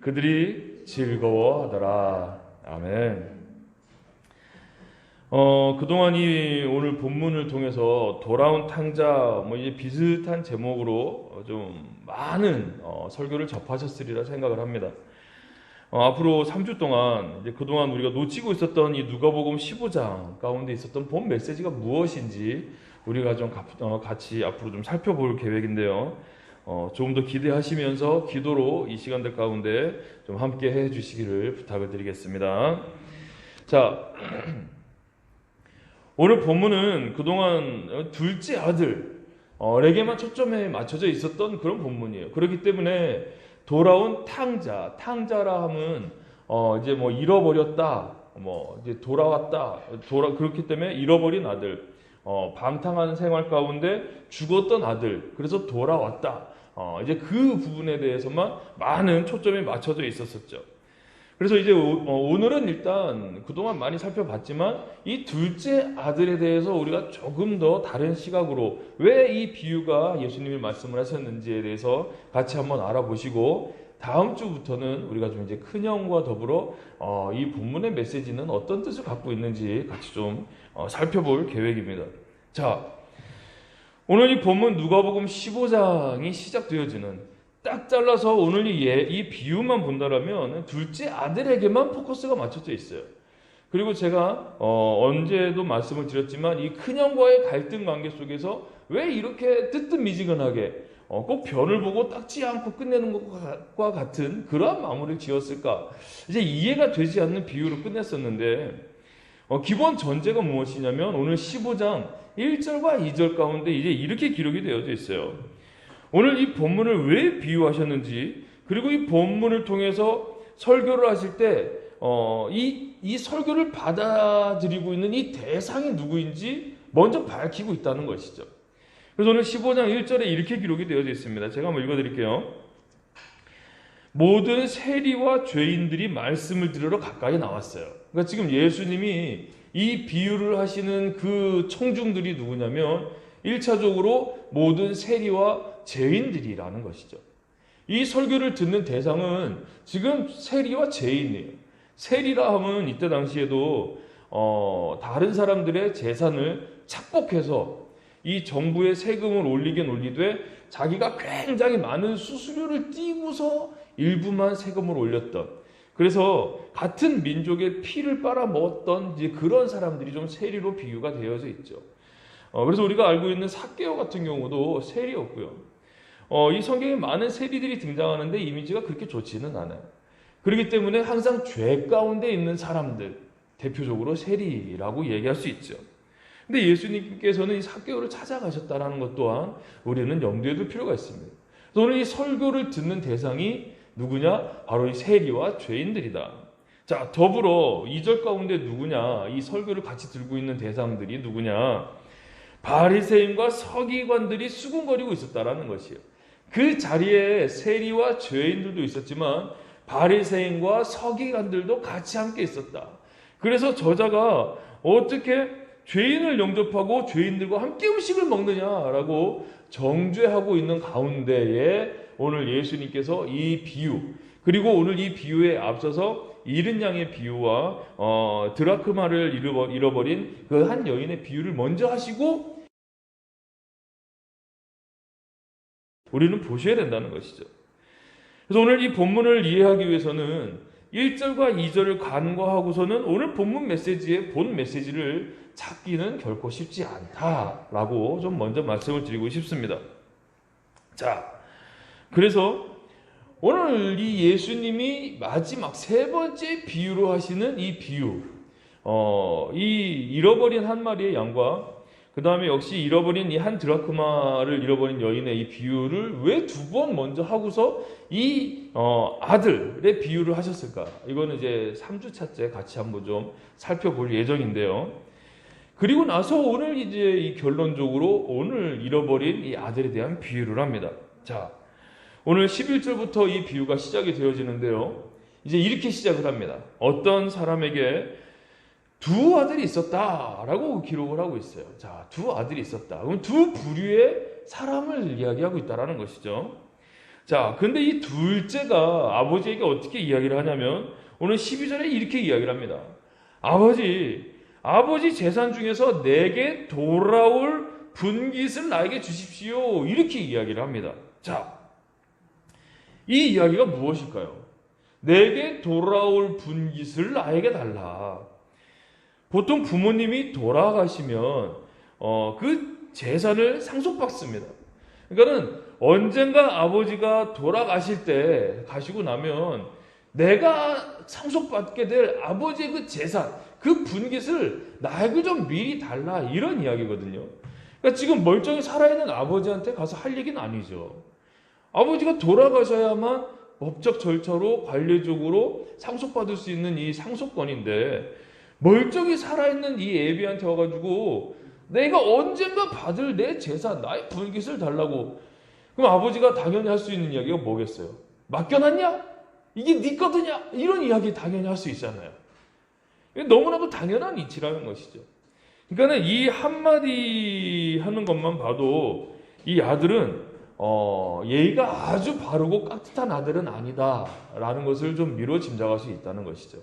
그들이 즐거워하더라. 아멘. 그동안 오늘 본문을 통해서 돌아온 탕자, 이제 비슷한 제목으로 좀 많은 설교를 접하셨으리라 생각을 합니다. 앞으로 3주 동안 이제 그동안 우리가 놓치고 있었던 이 누가복음 15장 가운데 있었던 본 메시지가 무엇인지 우리가 좀 같이 앞으로 좀 살펴볼 계획인데요. 조금 더 기대하시면서 기도로 이 시간들 가운데 좀 함께 해 주시기를 부탁을 드리겠습니다. 자, 오늘 본문은 그동안 둘째 아들에게만 초점에 맞춰져 있었던 그런 본문이에요. 그렇기 때문에 돌아온 탕자라 하면 이제 잃어버렸다, 이제 돌아왔다, 그렇기 때문에 잃어버린 아들, 방탕한 생활 가운데 죽었던 아들, 그래서 돌아왔다. 이제 그 부분에 대해서만 많은 초점이 맞춰져 있었었죠. 그래서 이제 오늘은 일단 그동안 많이 살펴봤지만 이 둘째 아들에 대해서 우리가 조금 더 다른 시각으로 왜 이 비유가 예수님이 말씀을 하셨는지에 대해서 같이 한번 알아보시고, 다음 주부터는 우리가 좀 이제 큰형과 더불어 이 본문의 메시지는 어떤 뜻을 갖고 있는지 같이 좀 살펴볼 계획입니다. 자, 오늘 이 본문 누가복음 15장이 시작되어지는, 딱 잘라서 오늘 이 비유만 본다라면 둘째 아들에게만 포커스가 맞춰져 있어요. 그리고 제가 언제도 말씀을 드렸지만 이 큰형과의 갈등 관계 속에서 왜 이렇게 뜨뜻미지근하게 꼭 변을 보고 닦지 않고 끝내는 것과 같은 그러한 마무리를 지었을까, 이제 이해가 되지 않는 비유로 끝냈었는데, 기본 전제가 무엇이냐면 오늘 15장 1절과 2절 가운데 이제 이렇게 기록이 되어져 있어요. 오늘 이 본문을 왜 비유하셨는지, 그리고 이 본문을 통해서 설교를 하실 때 이 설교를 받아들이고 있는 이 대상이 누구인지 먼저 밝히고 있다는 것이죠. 그래서 오늘 15장 1절에 이렇게 기록이 되어져 있습니다. 제가 한번 읽어드릴게요. 모든 세리와 죄인들이 말씀을 들으러 가까이 나왔어요. 그러니까 지금 예수님이 이 비유를 하시는 그 청중들이 누구냐면 1차적으로 모든 세리와 죄인들이라는 것이죠. 이 설교를 듣는 대상은 지금 세리와 죄인이에요. 세리라 하면 이때 당시에도 다른 사람들의 재산을 착복해서 이 정부의 세금을 올리긴 올리되 자기가 굉장히 많은 수수료를 띄고서 일부만 세금을 올렸던, 그래서 같은 민족의 피를 빨아먹었던 이제 그런 사람들이 좀 세리로 비유가 되어져 있죠. 그래서 우리가 알고 있는 삭개오 같은 경우도 세리였고요. 이 성경에 많은 세리들이 등장하는데 이미지가 그렇게 좋지는 않아요. 그렇기 때문에 항상 죄 가운데 있는 사람들, 대표적으로 세리라고 얘기할 수 있죠. 근데 예수님께서는 이 삭개오를 찾아가셨다는 것 또한 우리는 염두에 둘 필요가 있습니다. 그래서 오늘 이 설교를 듣는 대상이 누구냐? 바로 이 세리와 죄인들이다. 자, 더불어 2절 가운데 누구냐? 이 설교를 같이 들고 있는 대상들이 누구냐? 바리새인과 서기관들이 수군거리고 있었다라는 것이에요. 그 자리에 세리와 죄인들도 있었지만 바리새인과 서기관들도 같이 함께 있었다. 그래서 저자가 어떻게 죄인을 영접하고 죄인들과 함께 음식을 먹느냐라고 정죄하고 있는 가운데에 오늘 예수님께서 이 비유, 그리고 오늘 이 비유에 앞서서 잃은 양의 비유와 드라크마를 잃어버린 그 한 여인의 비유를 먼저 하시고 우리는 보셔야 된다는 것이죠. 그래서 오늘 이 본문을 이해하기 위해서는 1절과 2절을 간과하고서는 오늘 본문 메시지의 본 메시지를 찾기는 결코 쉽지 않다라고 좀 먼저 말씀을 드리고 싶습니다. 자, 그래서 오늘 이 예수님이 마지막 세 번째 비유로 하시는 이 비유, 이 잃어버린 한 마리의 양과 그 다음에 역시 잃어버린 이 한 드라크마를 잃어버린 여인의 이 비유를 왜 두 번 먼저 하고서 이 아들의 비유를 하셨을까? 이거는 이제 3주차째 같이 한번 좀 살펴볼 예정인데요. 그리고 나서 오늘 이제 이 결론적으로 오늘 잃어버린 이 아들에 대한 비유를 합니다. 자, 오늘 11절부터 이 비유가 시작이 되어지는데요. 이제 이렇게 시작을 합니다. 어떤 사람에게 두 아들이 있었다라고 기록을 하고 있어요. 자, 두 아들이 있었다. 그럼 두 부류의 사람을 이야기하고 있다라는 것이죠. 자, 근데 이 둘째가 아버지에게 어떻게 이야기를 하냐면 오늘 12절에 이렇게 이야기를 합니다. 아버지 재산 중에서 내게 돌아올 분깃을 나에게 주십시오. 이렇게 이야기를 합니다. 자, 이 이야기가 무엇일까요? 내게 돌아올 분깃을 나에게 달라. 보통 부모님이 돌아가시면 그 재산을 상속받습니다. 그러니까는 언젠가 아버지가 돌아가실 때 가시고 나면 내가 상속받게 될 아버지의 그 재산, 그 분깃을 나에게 좀 미리 달라, 이런 이야기거든요. 그러니까 지금 멀쩡히 살아있는 아버지한테 가서 할 얘기는 아니죠. 아버지가 돌아가셔야만 법적 절차로 관례적으로 상속받을 수 있는 이 상속권인데 멀쩡히 살아있는 이 애비한테 와가지고 내가 언젠가 받을 내 재산, 나의 분깃을 달라고. 그럼 아버지가 당연히 할 수 있는 이야기가 뭐겠어요? 맡겨놨냐? 이게 네 거드냐? 이런 이야기 당연히 할 수 있잖아요. 너무나도 당연한 이치라는 것이죠. 그러니까 이 한마디 하는 것만 봐도 이 아들은 예의가 아주 바르고 깍듯한 아들은 아니다라는 것을 좀 미뤄 짐작할 수 있다는 것이죠.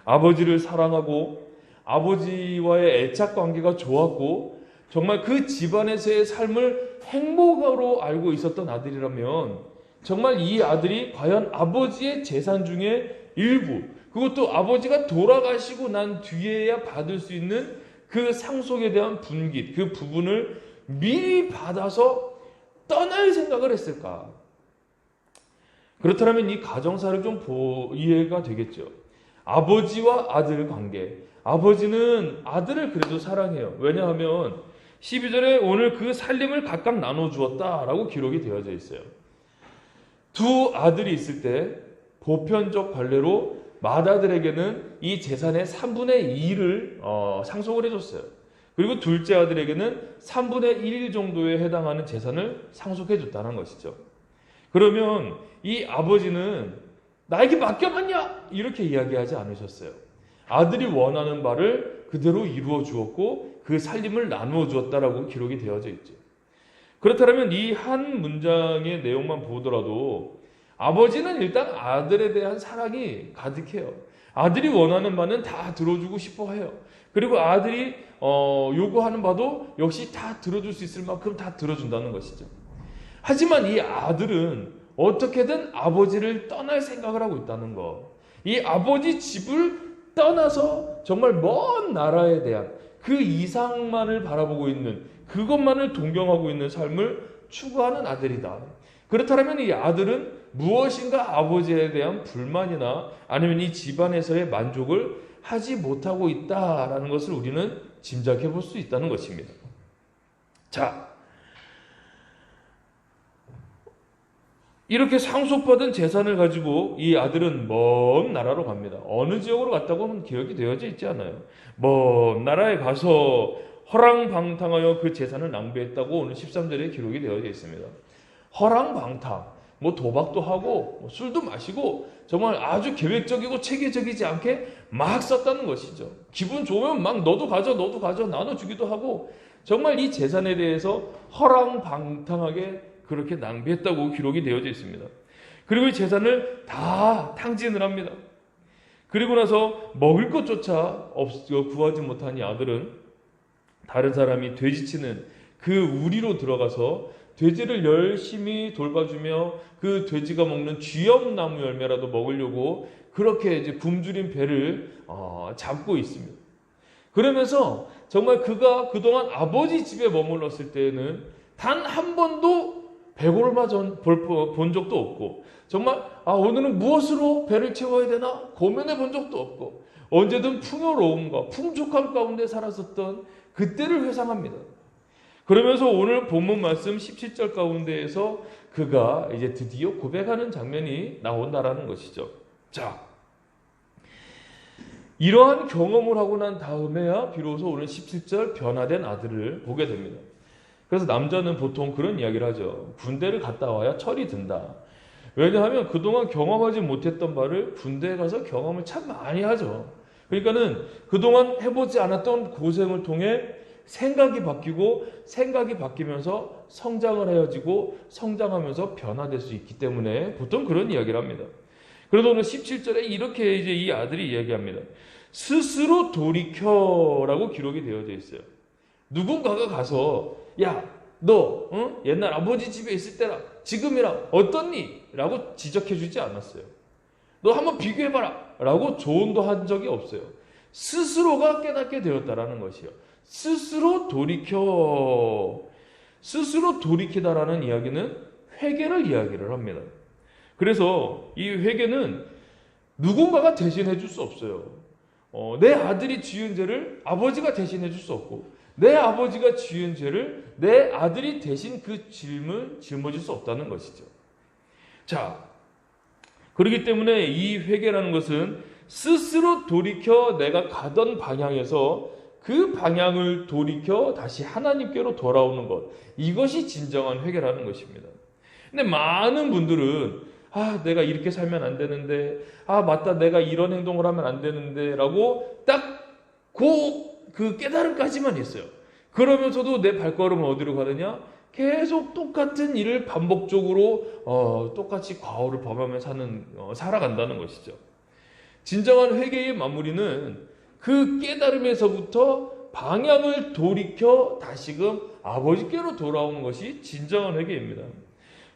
아버지를 사랑하고 아버지와의 애착 관계가 좋았고 정말 그 집안에서의 삶을 행복으로 알고 있었던 아들이라면 정말 이 아들이 과연 아버지의 재산 중에 일부, 그것도 아버지가 돌아가시고 난 뒤에야 받을 수 있는 그 상속에 대한 분깃, 그 부분을 미리 받아서 떠날 생각을 했을까? 그렇다면 이 가정사를 좀 이해가 되겠죠. 아버지와 아들 관계. 아버지는 아들을 그래도 사랑해요. 왜냐하면 12절에 오늘 그 살림을 각각 나눠주었다라고 기록이 되어져 있어요. 두 아들이 있을 때 보편적 관례로 맏아들에게는 이 재산의 3분의 2를 상속을 해줬어요. 그리고 둘째 아들에게는 3분의 1 정도에 해당하는 재산을 상속해줬다는 것이죠. 그러면 이 아버지는 나에게 맡겨놨냐? 이렇게 이야기하지 않으셨어요. 아들이 원하는 바를 그대로 이루어 주었고 그 살림을 나누어 주었다라고 기록이 되어져 있죠. 그렇다면 이 한 문장의 내용만 보더라도 아버지는 일단 아들에 대한 사랑이 가득해요. 아들이 원하는 바는 다 들어주고 싶어 해요. 그리고 아들이 요구하는 바도 역시 다 들어줄 수 있을 만큼 다 들어준다는 것이죠. 하지만 이 아들은 어떻게든 아버지를 떠날 생각을 하고 있다는 것. 이 아버지 집을 떠나서 정말 먼 나라에 대한 그 이상만을 바라보고 있는, 그것만을 동경하고 있는 삶을 추구하는 아들이다. 그렇다면 이 아들은 무엇인가 아버지에 대한 불만이나 아니면 이 집안에서의 만족을 하지 못하고 있다라는 것을 우리는 짐작해 볼 수 있다는 것입니다. 자, 이렇게 상속받은 재산을 가지고 이 아들은 먼 나라로 갑니다. 어느 지역으로 갔다고는 기억이 되어져 있지 않아요. 먼 나라에 가서 허랑방탕하여 그 재산을 낭비했다고 오늘 13절에 기록이 되어져 있습니다. 허랑방탕, 도박도 하고 술도 마시고 정말 아주 계획적이고 체계적이지 않게 막 썼다는 것이죠. 기분 좋으면 막 너도 가져 나눠주기도 하고 정말 이 재산에 대해서 허랑방탕하게 그렇게 낭비했다고 기록이 되어져 있습니다. 그리고 이 재산을 다 탕진을 합니다. 그리고 나서 먹을 것조차 구하지 못한 이 아들은 다른 사람이 돼지치는 그 우리로 들어가서 돼지를 열심히 돌봐주며 그 돼지가 먹는 쥐염나무 열매라도 먹으려고 그렇게 이제 굶주린 배를 잡고 있습니다. 그러면서 정말 그가 그동안 아버지 집에 머물렀을 때에는 단 한 번도 배고름마저 본 적도 없고 정말 오늘은 무엇으로 배를 채워야 되나 고민해 본 적도 없고 언제든 풍요로움과 풍족함 가운데 살았었던 그때를 회상합니다. 그러면서 오늘 본문 말씀 17절 가운데에서 그가 이제 드디어 고백하는 장면이 나온다라는 것이죠. 자, 이러한 경험을 하고 난 다음에야 비로소 오늘 17절 변화된 아들을 보게 됩니다. 그래서 남자는 보통 그런 이야기를 하죠. 군대를 갔다 와야 철이 든다. 왜냐하면 그동안 경험하지 못했던 바를 군대에 가서 경험을 참 많이 하죠. 그러니까는 그동안 해보지 않았던 고생을 통해 생각이 바뀌고 생각이 바뀌면서 성장을 해야지고 성장하면서 변화될 수 있기 때문에 보통 그런 이야기를 합니다. 그래도 오늘 17절에 이렇게 이제 이 아들이 이야기합니다. 스스로 돌이켜라고 기록이 되어져 있어요. 누군가가 가서 야, 너 옛날 아버지 집에 있을 때랑 지금이랑 어떻니? 라고 지적해 주지 않았어요. 너 한번 비교해봐라 라고 조언도 한 적이 없어요. 스스로가 깨닫게 되었다라는 것이요. 스스로 돌이키다라는 이야기는 회개를 이야기를 합니다. 그래서 이 회개는 누군가가 대신해 줄 수 없어요. 내 아들이 지은 죄를 아버지가 대신해 줄 수 없고 내 아버지가 지은 죄를 내 아들이 대신 그 짐을 짊어질 수 없다는 것이죠. 자, 그렇기 때문에 이 회개라는 것은 스스로 돌이켜 내가 가던 방향에서 그 방향을 돌이켜 다시 하나님께로 돌아오는 것, 이것이 진정한 회개라는 것입니다. 근데 많은 분들은 내가 이렇게 살면 안 되는데, 맞다, 내가 이런 행동을 하면 안 되는데 라고 딱 그 깨달음까지만 있어요. 그러면서도 내 발걸음은 어디로 가느냐? 계속 똑같은 일을 반복적으로 똑같이 과오를 범하며 살아간다는 것이죠. 진정한 회개의 마무리는 그 깨달음에서부터 방향을 돌이켜 다시금 아버지께로 돌아오는 것이 진정한 회개입니다.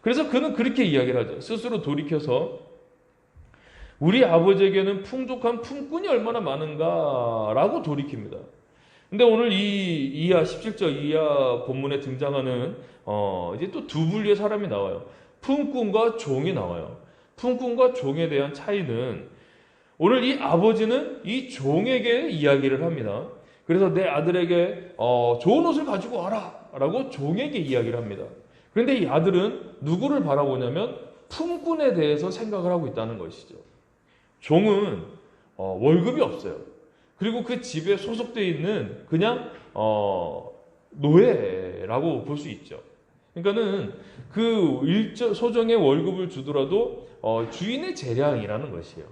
그래서 그는 그렇게 이야기를 하죠. 스스로 돌이켜서 우리 아버지에게는 풍족한 품꾼이 얼마나 많은가라고 돌이킵니다. 근데 오늘 이 이하 17절 이하 본문에 등장하는 이제 또 두 분류의 사람이 나와요. 품꾼과 종이 나와요. 품꾼과 종에 대한 차이는 오늘 이 아버지는 이 종에게 이야기를 합니다. 그래서 내 아들에게 좋은 옷을 가지고 와라 라고 종에게 이야기를 합니다. 그런데 이 아들은 누구를 바라보냐면 품꾼에 대해서 생각을 하고 있다는 것이죠. 종은 월급이 없어요. 그리고 그 집에 소속되어 있는 그냥 노예라고 볼 수 있죠. 그러니까는 그 소정의 월급을 주더라도 주인의 재량이라는 것이에요.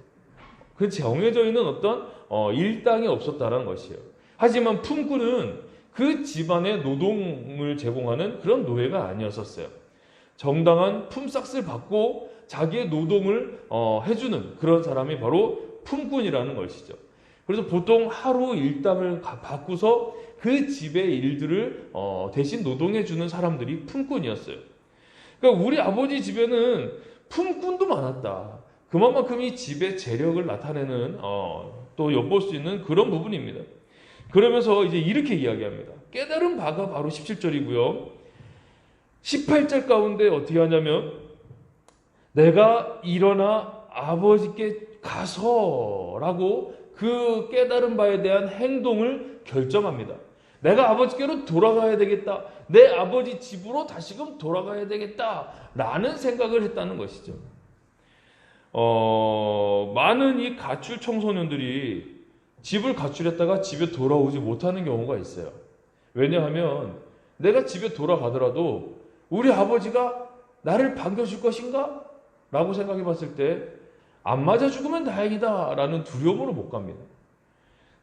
그 정해져 있는 어떤 일당이 없었다는 것이에요. 하지만 품꾼은 그 집안의 노동을 제공하는 그런 노예가 아니었었어요. 정당한 품삯을 받고 자기의 노동을 해주는 그런 사람이 바로 품꾼이라는 것이죠. 그래서 보통 하루 일당을 받고서 그 집의 일들을 대신 노동해주는 사람들이 품꾼이었어요. 그러니까 우리 아버지 집에는 품꾼도 많았다. 그만큼 이 집의 재력을 나타내는 또 엿볼 수 있는 그런 부분입니다. 그러면서 이제 이렇게 이야기합니다. 깨달은 바가 바로 17절이고요. 18절 가운데 어떻게 하냐면 내가 일어나 아버지께 가서라고 그 깨달은 바에 대한 행동을 결정합니다. 내가 아버지께로 돌아가야 되겠다. 내 아버지 집으로 다시금 돌아가야 되겠다. 라는 생각을 했다는 것이죠. 많은 이 가출 청소년들이 집을 가출했다가 집에 돌아오지 못하는 경우가 있어요. 왜냐하면 내가 집에 돌아가더라도 우리 아버지가 나를 반겨줄 것인가? 라고 생각해 봤을 때 안 맞아 죽으면 다행이다 라는 두려움으로 못 갑니다.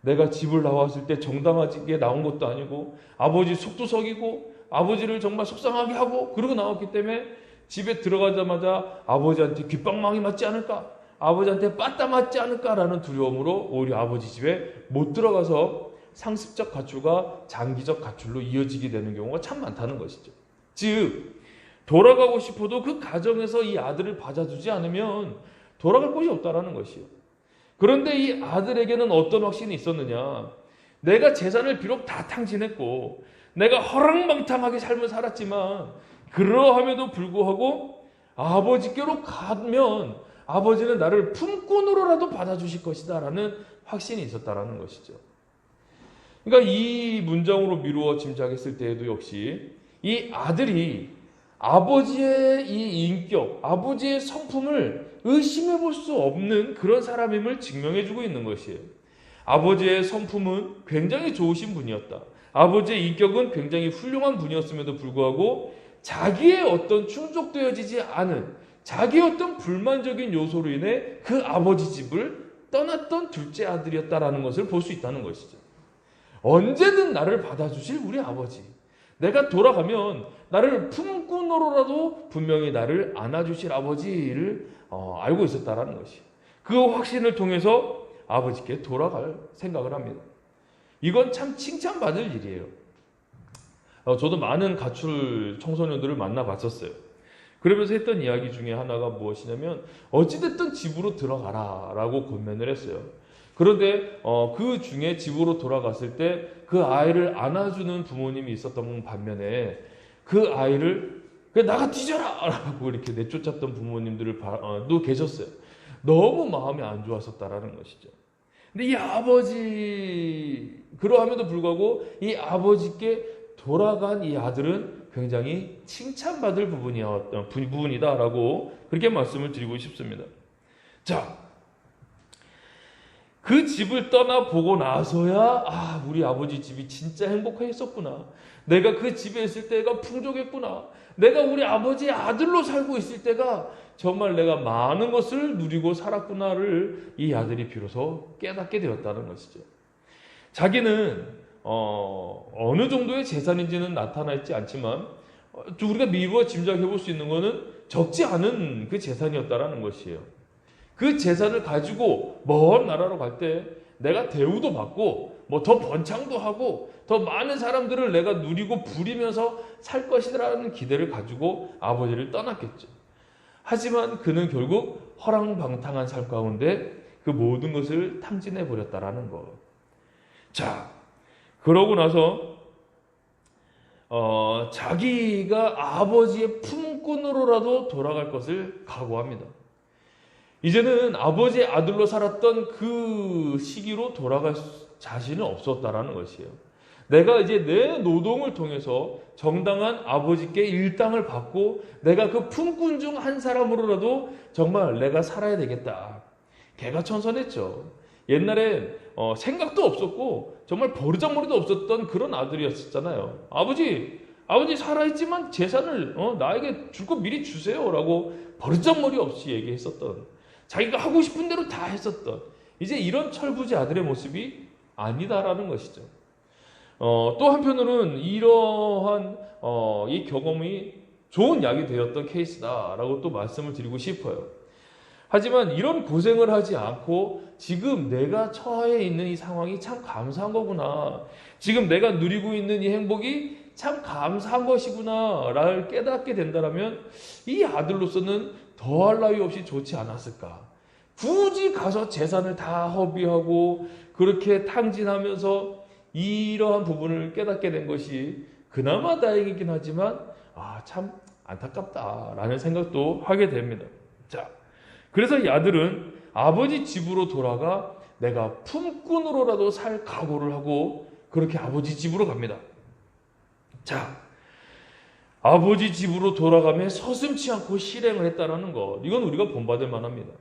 내가 집을 나왔을 때 정당하게 나온 것도 아니고 아버지 속도 속이고 아버지를 정말 속상하게 하고 그러고 나왔기 때문에 집에 들어가자마자 아버지한테 귓방망이 맞지 않을까? 아버지한테 빠따 맞지 않을까라는 두려움으로 오히려 아버지 집에 못 들어가서 상습적 가출과 장기적 가출로 이어지게 되는 경우가 참 많다는 것이죠. 즉 돌아가고 싶어도 그 가정에서 이 아들을 받아주지 않으면 돌아갈 곳이 없다라는 것이요. 그런데 이 아들에게는 어떤 확신이 있었느냐? 내가 재산을 비록 다 탕진했고 내가 허랑방탕하게 삶을 살았지만 그러함에도 불구하고 아버지께로 가면 아버지는 나를 품꾼으로라도 받아주실 것이다 라는 확신이 있었다라는 것이죠. 그러니까 이 문장으로 미루어 짐작했을 때에도 역시 이 아들이 아버지의 이 인격, 아버지의 성품을 의심해 볼 수 없는 그런 사람임을 증명해 주고 있는 것이에요. 아버지의 성품은 굉장히 좋으신 분이었다. 아버지의 인격은 굉장히 훌륭한 분이었음에도 불구하고 자기의 어떤 충족되어지지 않은 자기의 어떤 불만적인 요소로 인해 그 아버지 집을 떠났던 둘째 아들이었다라는 것을 볼 수 있다는 것이죠. 언제든 나를 받아주실 우리 아버지. 내가 돌아가면 나를 품꾼으로라도 분명히 나를 안아주실 아버지를 알고 있었다라는 것이. 그 확신을 통해서 아버지께 돌아갈 생각을 합니다. 이건 참 칭찬받을 일이에요. 저도 많은 가출 청소년들을 만나봤었어요. 그러면서 했던 이야기 중에 하나가 무엇이냐면 어찌됐든 집으로 들어가라 라고 권면을 했어요. 그런데 그 중에 집으로 돌아갔을 때 그 아이를 안아주는 부모님이 있었던 반면에 그 아이를 나가 뒤져라 라고 이렇게 내쫓았던 부모님들도 계셨어요. 너무 마음이 안 좋았었다라는 것이죠. 근데 이 아버지, 그러함에도 불구하고 이 아버지께 돌아간 이 아들은 굉장히 칭찬받을 부분이다라고 그렇게 말씀을 드리고 싶습니다. 자, 그 집을 떠나보고 나서야 우리 아버지 집이 진짜 행복했었구나. 내가 그 집에 있을 때가 풍족했구나. 내가 우리 아버지의 아들로 살고 있을 때가 정말 내가 많은 것을 누리고 살았구나를 이 아들이 비로소 깨닫게 되었다는 것이죠. 자기는 어느 정도의 재산인지는 나타나 있지 않지만 우리가 미루어 짐작해 볼 수 있는 것은 적지 않은 그 재산이었다라는 것이에요. 그 재산을 가지고 먼 나라로 갈 때 내가 대우도 받고 뭐 더 번창도 하고 더 많은 사람들을 내가 누리고 부리면서 살 것이라는 기대를 가지고 아버지를 떠났겠죠. 하지만 그는 결국 허랑방탕한 삶 가운데 그 모든 것을 탕진해 버렸다라는 것. 자, 그러고 나서 자기가 아버지의 품꾼으로라도 돌아갈 것을 각오합니다. 이제는 아버지의 아들로 살았던 그 시기로 돌아갈 자신은 없었다라는 것이에요. 내가 이제 내 노동을 통해서 정당한 아버지께 일당을 받고 내가 그 품꾼 중 한 사람으로라도 정말 내가 살아야 되겠다. 개가천선했죠. 옛날엔 생각도 없었고 정말 버르장머리도 없었던 그런 아들이었잖아요. 아버지 살아있지만 재산을 나에게 줄 거 미리 주세요 라고 버르장머리 없이 얘기했었던, 자기가 하고 싶은 대로 다 했었던, 이제 이런 철부지 아들의 모습이 아니다라는 것이죠. 또 한편으로는 이러한 이 경험이 좋은 약이 되었던 케이스다라고 또 말씀을 드리고 싶어요. 하지만 이런 고생을 하지 않고 지금 내가 처해 있는 이 상황이 참 감사한 거구나, 지금 내가 누리고 있는 이 행복이 참 감사한 것이구나 라를 깨닫게 된다면 이 아들로서는 더할 나위 없이 좋지 않았을까. 굳이 가서 재산을 다 허비하고 그렇게 탕진하면서 이러한 부분을 깨닫게 된 것이 그나마 다행이긴 하지만 참 안타깝다라는 생각도 하게 됩니다. 자, 그래서 이 아들은 아버지 집으로 돌아가 내가 품꾼으로라도 살 각오를 하고 그렇게 아버지 집으로 갑니다. 자, 아버지 집으로 돌아가며 서슴지 않고 실행을 했다라는 것, 이건 우리가 본받을 만합니다.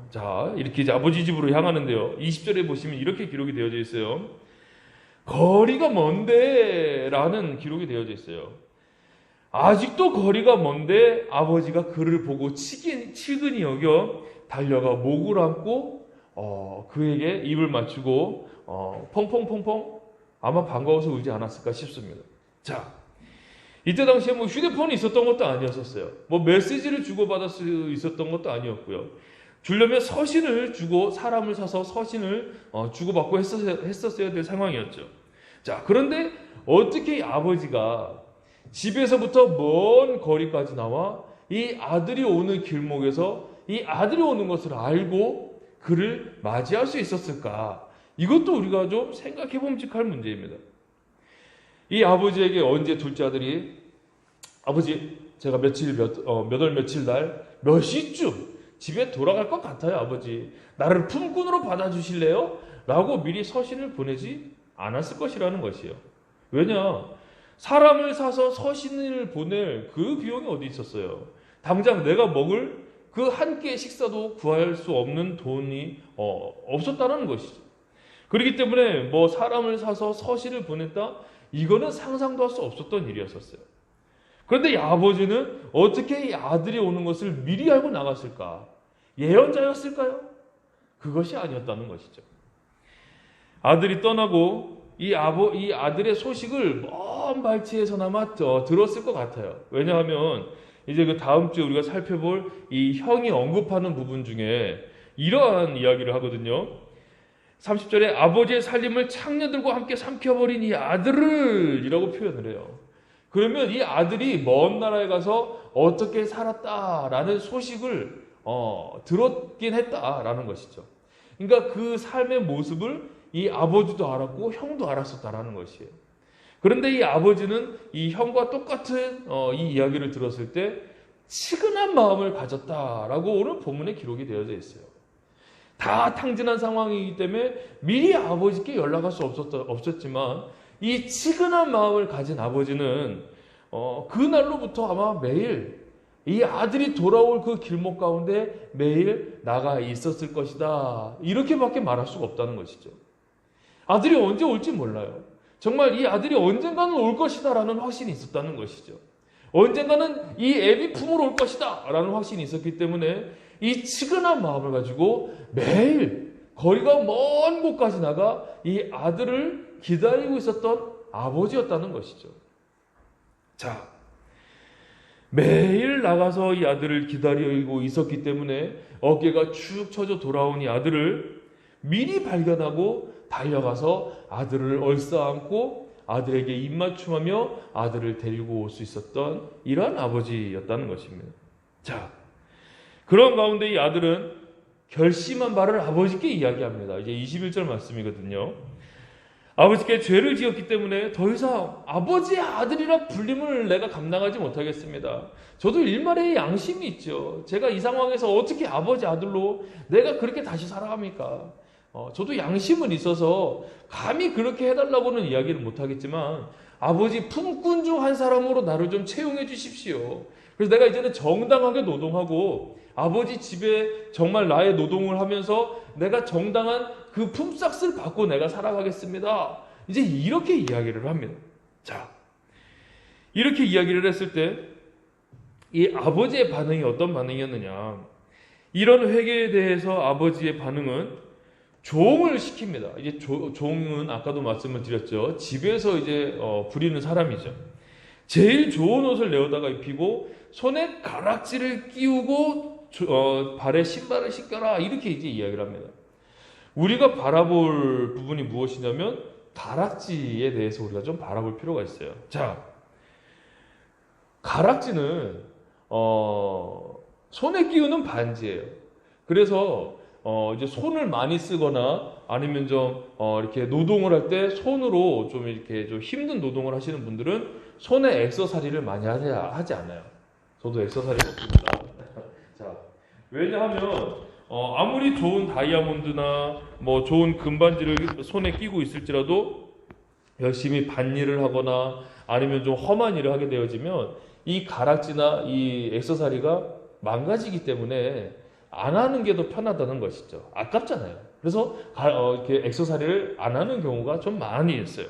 자, 이렇게 이제 아버지 집으로 향하는데요. 20절에 보시면 이렇게 기록이 되어져 있어요. 거리가 먼데 라는 기록이 되어져 있어요. 아직도 거리가 먼데 아버지가 그를 보고 치근히 여겨 달려가 목을 안고 그에게 입을 맞추고 펑펑펑펑 아마 반가워서 울지 않았을까 싶습니다. 자, 이때 당시에 뭐 휴대폰이 있었던 것도 아니었었어요. 뭐 메시지를 주고받을 수 있었던 것도 아니었고요. 주려면 서신을 주고 사람을 사서 서신을 주고받고 했었어야 될 상황이었죠. 자, 그런데 어떻게 이 아버지가 집에서부터 먼 거리까지 나와 이 아들이 오는 길목에서 이 아들이 오는 것을 알고 그를 맞이할 수 있었을까? 이것도 우리가 좀 생각해 봄직할 문제입니다. 이 아버지에게 언제 둘째 아들이 아버지 제가 몇 월 며칠 날 몇 시쯤 집에 돌아갈 것 같아요. 아버지 나를 품꾼으로 받아주실래요? 라고 미리 서신을 보내지 않았을 것이라는 것이에요. 왜냐? 사람을 사서 서신을 보낼 그 비용이 어디 있었어요. 당장 내가 먹을 그 한 끼의 식사도 구할 수 없는 돈이 없었다는 것이죠. 그렇기 때문에 뭐 사람을 사서 서신을 보냈다? 이거는 상상도 할 수 없었던 일이었었어요. 그런데 이 아버지는 어떻게 이 아들이 오는 것을 미리 알고 나갔을까? 예언자였을까요? 그것이 아니었다는 것이죠. 아들이 떠나고 이 아들의 소식을 먼 발치에서나마 들었을 것 같아요. 왜냐하면 이제 그 다음 주에 우리가 살펴볼 이 형이 언급하는 부분 중에 이러한 이야기를 하거든요. 30절에 아버지의 살림을 창녀들과 함께 삼켜버린 이 아들을 이라고 표현을 해요. 그러면 이 아들이 먼 나라에 가서 어떻게 살았다라는 소식을 들었긴 했다라는 것이죠. 그러니까 그 삶의 모습을 이 아버지도 알았고 형도 알았었다라는 것이에요. 그런데 이 아버지는 이 형과 똑같은 이 이야기를 들었을 때 치근한 마음을 가졌다라고 오늘 본문에 기록이 되어져 있어요. 다 탕진한 상황이기 때문에 미리 아버지께 연락할 수 없었지만 이 치근한 마음을 가진 아버지는 그날로부터 아마 매일 이 아들이 돌아올 그 길목 가운데 매일 나가 있었을 것이다. 이렇게밖에 말할 수가 없다는 것이죠. 아들이 언제 올지 몰라요. 정말 이 아들이 언젠가는 올 것이다 라는 확신이 있었다는 것이죠. 언젠가는 이 애비 품으로 올 것이다 라는 확신이 있었기 때문에 이 치근한 마음을 가지고 매일 거리가 먼 곳까지 나가 이 아들을 기다리고 있었던 아버지였다는 것이죠. 자, 매일 나가서 이 아들을 기다리고 있었기 때문에 어깨가 축 처져 돌아온 이 아들을 미리 발견하고 달려가서 아들을 얼싸안고 아들에게 입맞춤하며 아들을 데리고 올 수 있었던 이러한 아버지였다는 것입니다. 자, 그런 가운데 이 아들은 결심한 바를 아버지께 이야기합니다. 이제 21절 말씀이거든요. 아버지께 죄를 지었기 때문에 더 이상 아버지의 아들이라 불림을 내가 감당하지 못하겠습니다. 저도 일말의 양심이 있죠. 제가 이 상황에서 어떻게 아버지 아들로 내가 그렇게 다시 살아갑니까? 저도 양심은 있어서 감히 그렇게 해달라고는 이야기를 못하겠지만 아버지 품꾼 중 한 사람으로 나를 좀 채용해 주십시오. 그래서 내가 이제는 정당하게 노동하고 아버지 집에 정말 나의 노동을 하면서 내가 정당한 그 품삯을 받고 내가 살아가겠습니다. 이제 이렇게 이야기를 합니다. 자, 이렇게 이야기를 했을 때 이 아버지의 반응이 어떤 반응이었느냐. 이런 회개에 대해서 아버지의 반응은 종을 시킵니다. 이제 종은 아까도 말씀을 드렸죠. 집에서 이제 부리는 사람이죠. 제일 좋은 옷을 내어다가 입히고 손에 가락지를 끼우고 발에 신발을 신겨라 이렇게 이제 이야기를 합니다. 우리가 바라볼 부분이 무엇이냐면 가락지에 대해서 우리가 좀 바라볼 필요가 있어요. 자, 가락지는 손에 끼우는 반지예요. 그래서 이제 손을 많이 쓰거나 아니면 좀 이렇게 노동을 할 때 손으로 좀 이렇게 좀 힘든 노동을 하시는 분들은 손에 액세서리를 많이 하지 않아요. 저도 액세서리가 없습니다. 자, 왜냐하면 아무리 좋은 다이아몬드나 뭐 좋은 금반지를 손에 끼고 있을지라도 열심히 밭일을 하거나 아니면 좀 험한 일을 하게 되어지면 이 가락지나 이 액세서리가 망가지기 때문에 안 하는 게 더 편하다는 것이죠. 아깝잖아요. 그래서 이렇게 액세서리를 안 하는 경우가 좀 많이 있어요.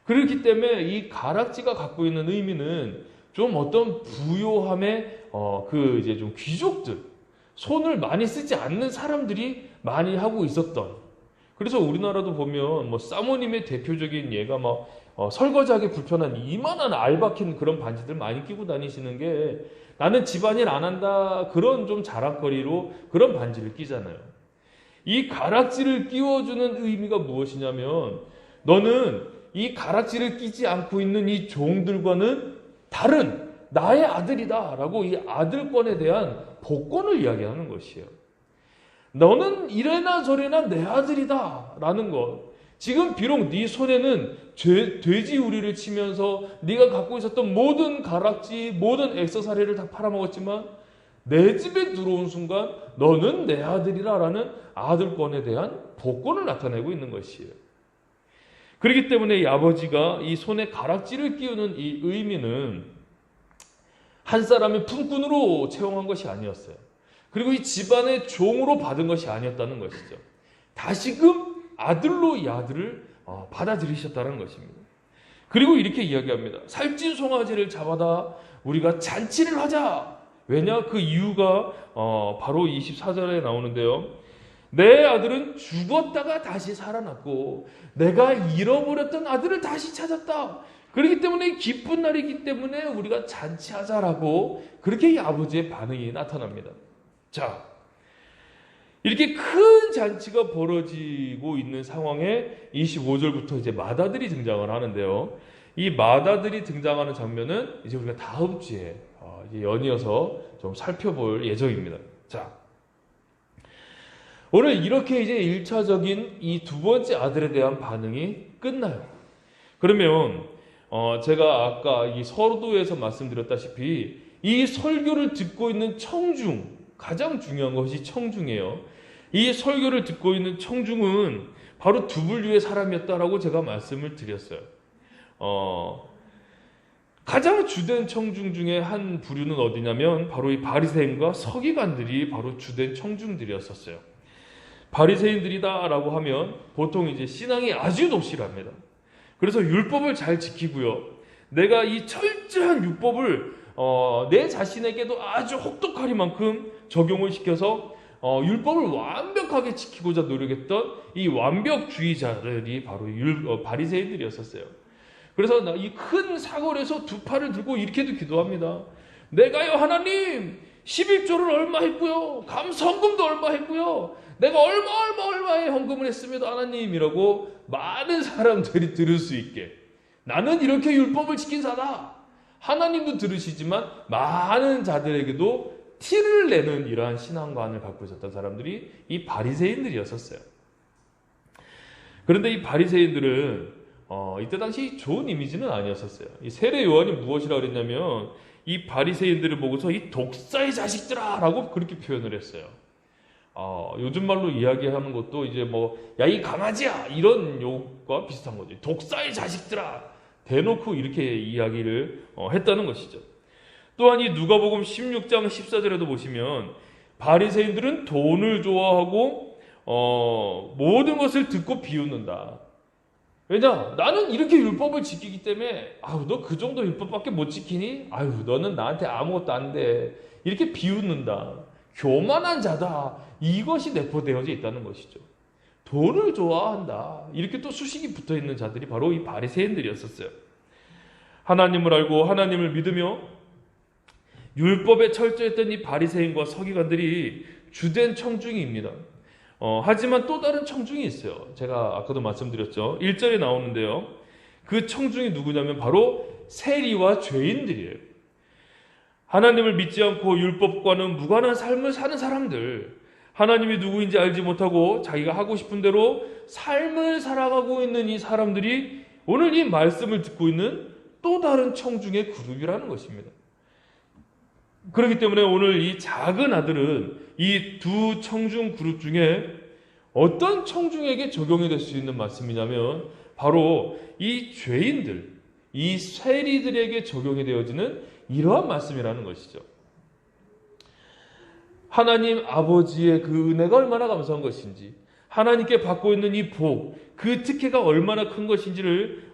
그렇기 때문에 이 가락지가 갖고 있는 의미는 좀 어떤 부요함의 그 이제 좀 귀족들, 손을 많이 쓰지 않는 사람들이 많이 하고 있었던. 그래서 우리나라도 보면 뭐 사모님의 대표적인 예가 막 설거지하기 불편한 이만한 알박힌 그런 반지들 많이 끼고 다니시는 게 나는 집안일 안 한다 그런 좀 자랑거리로 그런 반지를 끼잖아요. 이 가락지를 끼워주는 의미가 무엇이냐면 너는 이 가락지를 끼지 않고 있는 이 종들과는 다른 나의 아들이다 라고 이 아들권에 대한 복권을 이야기하는 것이에요. 너는 이래나 저래나 내 아들이다 라는 것. 지금 비록 네 손에는 돼지 우리를 치면서 네가 갖고 있었던 모든 가락지, 모든 액세서리를 다 팔아먹었지만 내 집에 들어온 순간 너는 내 아들이라 라는 아들권에 대한 복권을 나타내고 있는 것이에요. 그렇기 때문에 이 아버지가 이 손에 가락지를 끼우는 이 의미는 한 사람의 품꾼으로 채용한 것이 아니었어요. 그리고 이 집안의 종으로 받은 것이 아니었다는 것이죠. 다시금 아들로 이 아들을 받아들이셨다는 것입니다. 그리고 이렇게 이야기합니다. 살찐 송아지를 잡아다 우리가 잔치를 하자. 왜냐? 그 이유가 바로 24절에 나오는데요. 내 아들은 죽었다가 다시 살아났고 내가 잃어버렸던 아들을 다시 찾았다. 그렇기 때문에 기쁜 날이기 때문에 우리가 잔치하자라고 그렇게 이 아버지의 반응이 나타납니다. 자, 이렇게 큰 잔치가 벌어지고 있는 상황에 25절부터 이제 맏아들이 등장을 하는데요. 이 맏아들이 등장하는 장면은 이제 우리가 다음 주에 이제 연이어서 좀 살펴볼 예정입니다. 자, 오늘 이렇게 이제 1차적인 이 두 번째 아들에 대한 반응이 끝나요. 그러면 제가 아까 이 서도에서 말씀드렸다시피 이 설교를 듣고 있는 청중, 가장 중요한 것이 청중이에요. 이 설교를 듣고 있는 청중은 바로 두 분류의 사람이었다라고 제가 말씀을 드렸어요. 가장 주된 청중 중에 한 부류는 어디냐면 바로 이 바리새인과 서기관들이 바로 주된 청중들이었었어요. 바리새인들이다라고 하면 보통 이제 신앙이 아주 독실합니다. 그래서 율법을 잘 지키고요. 내가 이 철저한 율법을 내 자신에게도 아주 혹독하리만큼 적용을 시켜서 율법을 완벽하게 지키고자 노력했던 이 완벽주의자들이 바로 바리새인들이었었어요. 그래서 이 큰 사골에서 두 팔을 들고 이렇게도 기도합니다. 내가요 하나님 11조를 얼마 했고요. 감성금도 얼마 했고요. 내가 얼마의 헌금을 했습니다 하나님이라고 많은 사람들이 들을 수 있게 나는 이렇게 율법을 지킨 자다. 하나님도 들으시지만 많은 자들에게도 티를 내는 이러한 신앙관을 갖고 있었던 사람들이 이 바리새인들이었었어요. 그런데 이 바리새인들은 이때 당시 좋은 이미지는 아니었었어요. 이 세례 요한이 무엇이라고 그랬냐면 이 바리새인들을 보고서 이 독사의 자식들아 라고 그렇게 표현을 했어요. 요즘 말로 이야기하는 것도 이제 야 이 강아지야 이런 욕과 비슷한 거죠. 독사의 자식들아 대놓고 이렇게 이야기를 했다는 것이죠. 또한 이 누가복음 16장 14절에도 보시면 바리새인들은 돈을 좋아하고 모든 것을 듣고 비웃는다. 왜냐? 나는 이렇게 율법을 지키기 때문에 너 그 정도 율법밖에 못 지키니? 너는 나한테 아무것도 안 돼. 이렇게 비웃는다. 교만한 자다. 이것이 내포되어져 있다는 것이죠. 돈을 좋아한다. 이렇게 또 수식이 붙어있는 자들이 바로 이 바리새인들이었었어요. 하나님을 알고 하나님을 믿으며 율법에 철저했던 이 바리새인과 서기관들이 주된 청중입니다. 하지만 또 다른 청중이 있어요. 제가 아까도 말씀드렸죠. 1절에 나오는데요. 그 청중이 누구냐면 바로 세리와 죄인들이에요. 하나님을 믿지 않고 율법과는 무관한 삶을 사는 사람들, 하나님이 누구인지 알지 못하고 자기가 하고 싶은 대로 삶을 살아가고 있는 이 사람들이 오늘 이 말씀을 듣고 있는 또 다른 청중의 그룹이라는 것입니다. 그렇기 때문에 오늘 이 작은 아들은 이 두 청중 그룹 중에 어떤 청중에게 적용이 될 수 있는 말씀이냐면 바로 이 죄인들, 이 세리들에게 적용이 되어지는 이러한 말씀이라는 것이죠. 하나님 아버지의 그 은혜가 얼마나 감사한 것인지, 하나님께 받고 있는 이 복, 그 특혜가 얼마나 큰 것인지를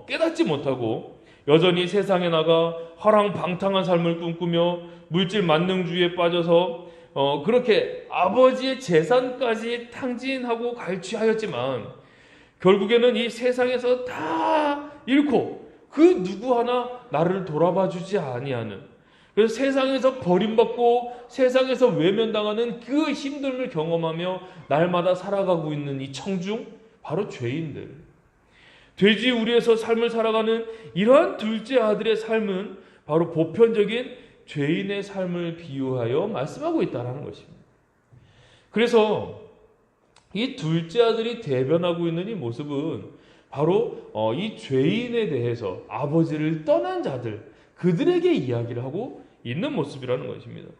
깨닫지 못하고 여전히 세상에 나가 허랑방탕한 삶을 꿈꾸며 물질 만능주의에 빠져서 그렇게 아버지의 재산까지 탕진하고 갈취하였지만 결국에는 이 세상에서 다 잃고 그 누구 하나 나를 돌아봐 주지 아니하는, 그래서 세상에서 버림받고 세상에서 외면당하는 그 힘듦을 경험하며 날마다 살아가고 있는 이 청중, 바로 죄인들, 돼지우리에서 삶을 살아가는 이러한 둘째 아들의 삶은 바로 보편적인 죄인의 삶을 비유하여 말씀하고 있다는 것입니다. 그래서 이 둘째 아들이 대변하고 있는 이 모습은 바로 이 죄인에 대해서 아버지를 떠난 자들, 그들에게 이야기를 하고 있는 모습이라는 것입니다.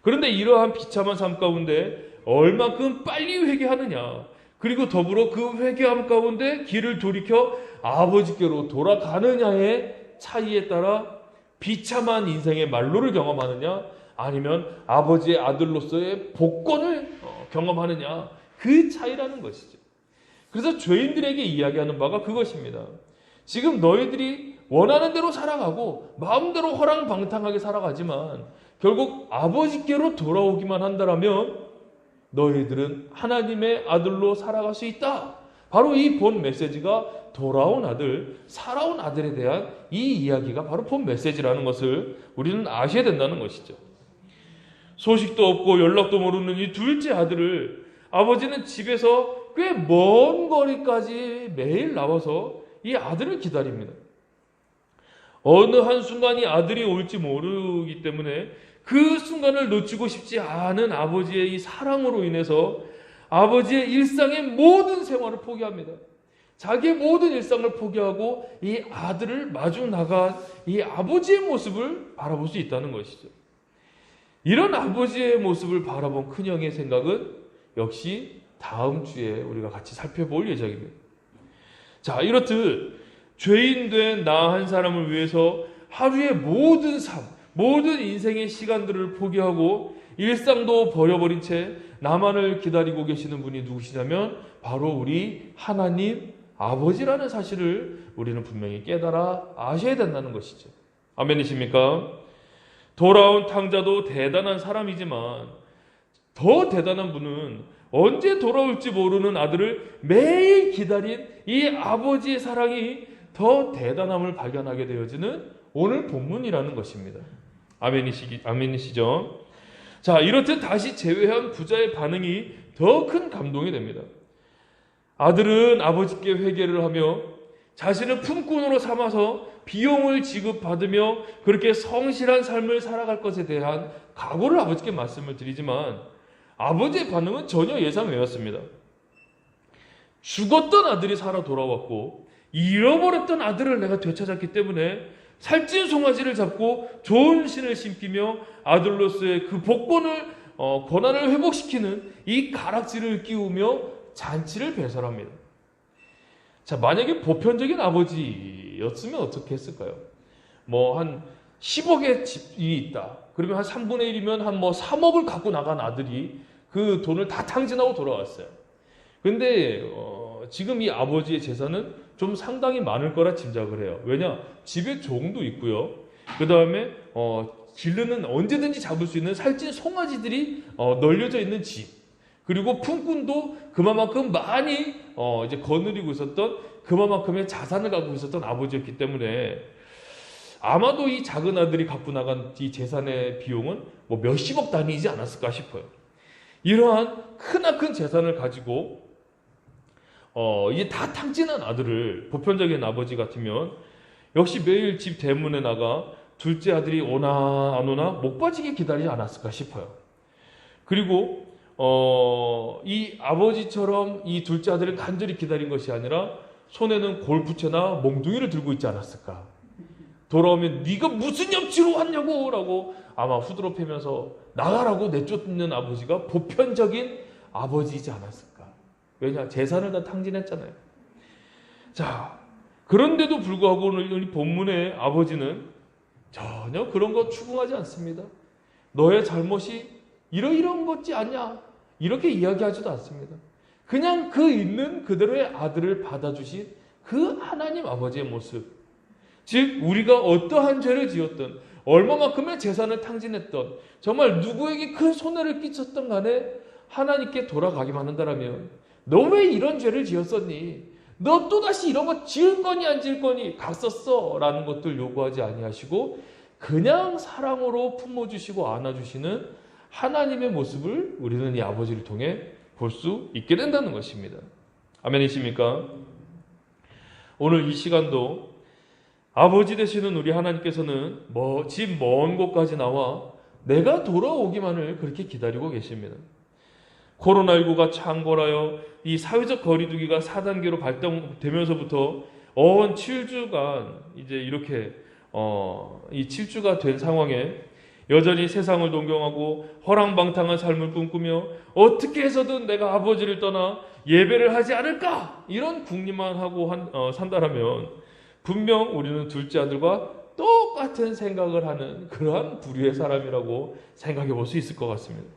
그런데 이러한 비참한 삶 가운데 얼마큼 빨리 회개하느냐, 그리고 더불어 그 회개함 가운데 길을 돌이켜 아버지께로 돌아가느냐의 차이에 따라 비참한 인생의 말로를 경험하느냐, 아니면 아버지의 아들로서의 복권을 경험하느냐, 그 차이라는 것이죠. 그래서 죄인들에게 이야기하는 바가 그것입니다. 지금 너희들이 원하는 대로 살아가고 마음대로 허랑방탕하게 살아가지만 결국 아버지께로 돌아오기만 한다면 너희들은 하나님의 아들로 살아갈 수 있다. 바로 이 본 메시지가 돌아온 아들, 살아온 아들에 대한 이 이야기가 바로 본 메시지라는 것을 우리는 아셔야 된다는 것이죠. 소식도 없고 연락도 모르는 이 둘째 아들을 아버지는 집에서 꽤 먼 거리까지 매일 나와서 이 아들을 기다립니다. 어느 한순간이 아들이 올지 모르기 때문에 그 순간을 놓치고 싶지 않은 아버지의 이 사랑으로 인해서 아버지의 일상의 모든 생활을 포기합니다. 자기의 모든 일상을 포기하고 이 아들을 마주 나간 이 아버지의 모습을 바라볼 수 있다는 것이죠. 이런 아버지의 모습을 바라본 큰형의 생각은 역시 다음 주에 우리가 같이 살펴볼 예정입니다. 자, 이렇듯 죄인 된 나 한 사람을 위해서 하루의 모든 삶, 모든 인생의 시간들을 포기하고 일상도 버려버린 채 나만을 기다리고 계시는 분이 누구시냐면 바로 우리 하나님 아버지라는 사실을 우리는 분명히 깨달아 아셔야 된다는 것이죠. 아멘이십니까? 돌아온 탕자도 대단한 사람이지만 더 대단한 분은 언제 돌아올지 모르는 아들을 매일 기다린 이 아버지의 사랑이 더 대단함을 발견하게 되어지는 오늘 본문이라는 것입니다. 아멘이시죠? 자, 이렇듯 다시 재회한 부자의 반응이 더 큰 감동이 됩니다. 아들은 아버지께 회개를 하며 자신을 품꾼으로 삼아서 비용을 지급받으며 그렇게 성실한 삶을 살아갈 것에 대한 각오를 아버지께 말씀을 드리지만 아버지의 반응은 전혀 예상 외였습니다. 죽었던 아들이 살아 돌아왔고 잃어버렸던 아들을 내가 되찾았기 때문에 살찐 송아지를 잡고 좋은 신을 신기며 아들로서의 그 복권을 권한을 회복시키는 이 가락지를 끼우며 잔치를 배설합니다. 자, 만약에 보편적인 아버지였으면 어떻게 했을까요? 뭐 한 10억의 집이 있다. 그러면 한 3분의 1이면 한 3억을 갖고 나간 아들이 그 돈을 다 탕진하고 돌아왔어요. 근데 지금 이 아버지의 재산은 좀 상당히 많을 거라 짐작을 해요. 왜냐? 집에 종도 있고요. 그 다음에 길르는 언제든지 잡을 수 있는 살찐 송아지들이 널려져 있는 집. 그리고 품꾼도 그만큼 많이 이제 거느리고 있었던 그만큼의 자산을 갖고 있었던 아버지였기 때문에 아마도 이 작은 아들이 갖고 나간 이 재산의 비용은 뭐 몇십억 단위이지 않았을까 싶어요. 이러한 크나큰 재산을 가지고 이게 다 탕진한 아들을 보편적인 아버지 같으면 역시 매일 집 대문에 나가 둘째 아들이 오나 안 오나 목 빠지게 기다리지 않았을까 싶어요. 그리고 이 아버지처럼 이 둘째 아들을 간절히 기다린 것이 아니라 손에는 골프채나 몽둥이를 들고 있지 않았을까. 돌아오면 네가 무슨 염치로 왔냐고 라고 아마 후드로 패면서 나가라고 내쫓는 아버지가 보편적인 아버지이지 않았을까. 왜냐? 재산을 다 탕진했잖아요. 자, 그런데도 불구하고 오늘 이 본문의 아버지는 전혀 그런 거 추궁하지 않습니다. 너의 잘못이 이러이러한 것지 않냐? 이렇게 이야기하지도 않습니다. 그냥 그 있는 그대로의 아들을 받아주신 그 하나님 아버지의 모습. 즉 우리가 어떠한 죄를 지었든 얼마만큼의 재산을 탕진했던 정말 누구에게 큰 손해를 끼쳤던 간에 하나님께 돌아가기만 한다면 너 왜 이런 죄를 지었었니? 너 또다시 이런 거 지을 거니 안 지을 거니 갔었어 라는 것들 요구하지 아니하시고 그냥 사랑으로 품어주시고 안아주시는 하나님의 모습을 우리는 이 아버지를 통해 볼 수 있게 된다는 것입니다. 아멘이십니까? 오늘 이 시간도 아버지 되시는 우리 하나님께서는 집 먼 곳까지 나와 내가 돌아오기만을 그렇게 기다리고 계십니다. 코로나19가 창궐하여 이 사회적 거리두기가 4단계로 발동되면서부터 어언 7주간 이제 이렇게 이 7주가 된 상황에 여전히 세상을 동경하고 허랑방탕한 삶을 꿈꾸며 어떻게 해서든 내가 아버지를 떠나 예배를 하지 않을까 이런 궁리만 하고 산다라면 분명 우리는 둘째 아들과 똑같은 생각을 하는 그러한 부류의 사람이라고 생각해 볼 수 있을 것 같습니다.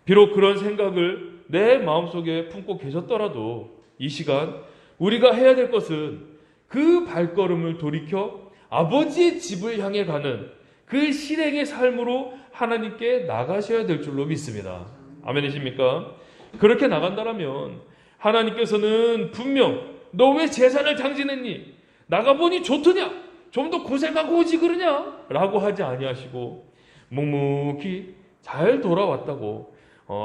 비록 그런 생각을 내 마음속에 품고 계셨더라도 이 시간 우리가 해야 될 것은 그 발걸음을 돌이켜 아버지의 집을 향해 가는 그 실행의 삶으로 하나님께 나가셔야 될 줄로 믿습니다. 아멘이십니까? 그렇게 나간다라면 하나님께서는 분명 너 왜 재산을 당진했니? 나가보니 좋더냐? 좀 더 고생하고 오지 그러냐? 라고 하지 아니하시고 묵묵히 잘 돌아왔다고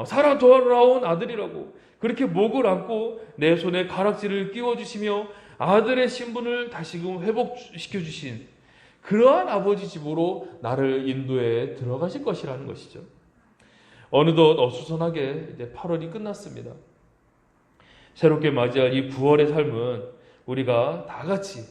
살아 돌아온 아들이라고 그렇게 목을 안고 내 손에 가락지를 끼워주시며 아들의 신분을 다시금 회복시켜 주신 그러한 아버지 집으로 나를 인도해 들어가실 것이라는 것이죠. 어느덧 어수선하게 이제 8월이 끝났습니다. 새롭게 맞이할 이 9월의 삶은 우리가 다 같이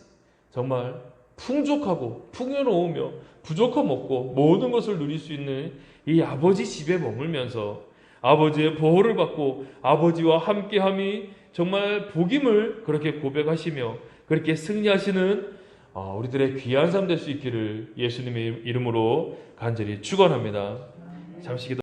정말 풍족하고 풍요로우며 부족함 없고 모든 것을 누릴 수 있는 이 아버지 집에 머물면서 아버지의 보호를 받고 아버지와 함께함이 정말 복임을 그렇게 고백하시며 그렇게 승리하시는 우리들의 귀한 삶 될 수 있기를 예수님의 이름으로 간절히 축원합니다. 잠시 기도